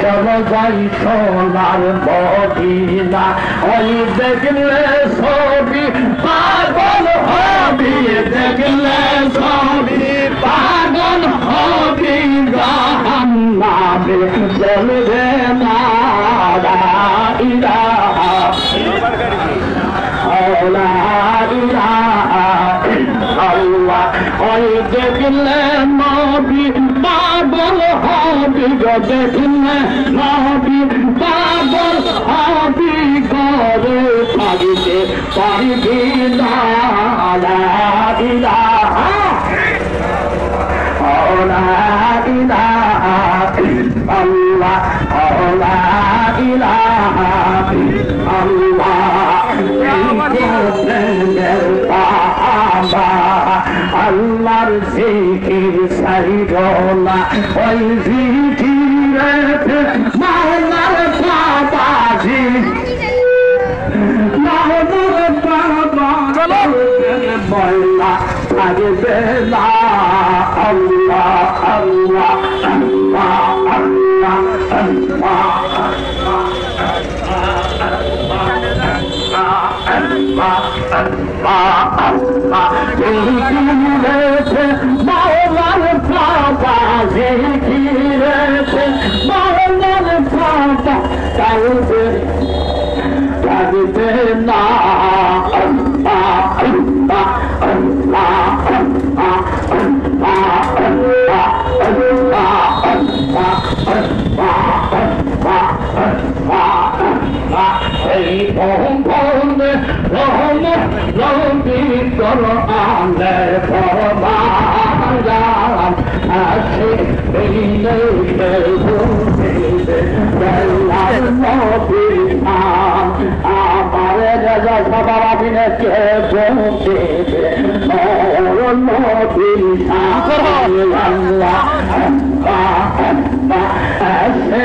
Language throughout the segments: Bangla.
চলো যাই সোনার মদিনা ওই দেখলে ছবি পাগল হবি দেখলে ছবি পাগল হবি জাহান্নামে জ্বলবে না লা ইলাহা ইল্লাল্লাহ ওই দেখলে নবী পাগল হবি দেখলে নবী পাগল হবি ঘরে থাকিতে পারিবি না লা ইলাহা ইল্লাল্লাহ লা ইলাহা আল্লাহর জিকির সাইরোনা ওই জিকিরেতে মাওলার বাবাজি মাওলার বাবা বললা থাকবে না আল্লাহ আল্লাহ আল্লাহ আল্লাহ মাওলার বাবা জিকিরেতে মাওলার বাবা থাকবে না আল্লাহ আল্লাহ আল্লাহ এই ভবনে রহম রবি কোরআনে ফরমান আছে এই নেতে বুঝিবে আল্লাহর নবীর নাম আমার রাজা সবার দিনে কে বুঝিবে ওর নবীর নাম আল্লাহ আল্লাহ আছে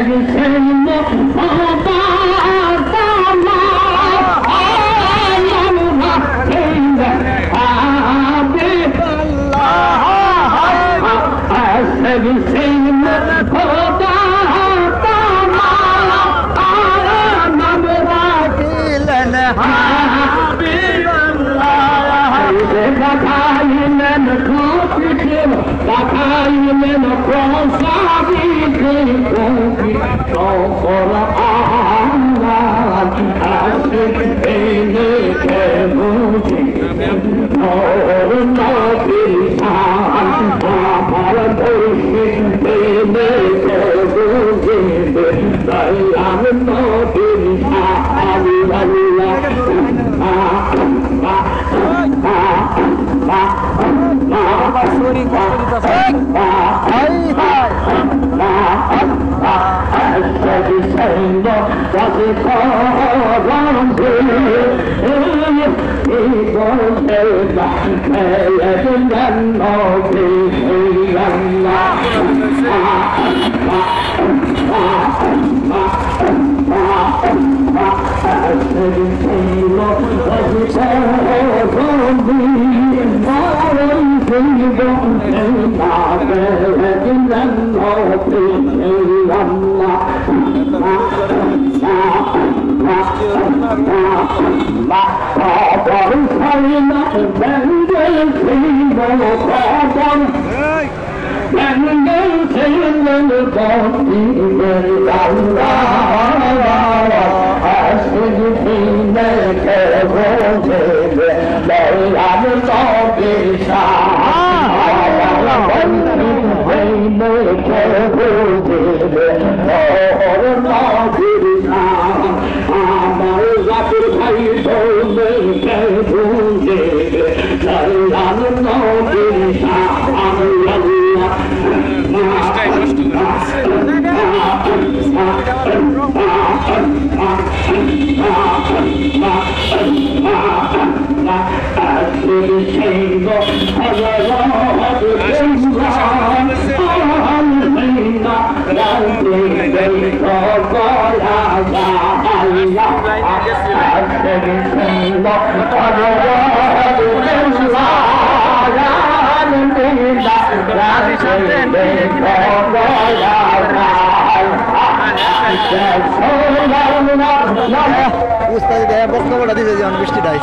উস্তাদ বক্তব্যটা দিতে যে বৃষ্টিটাই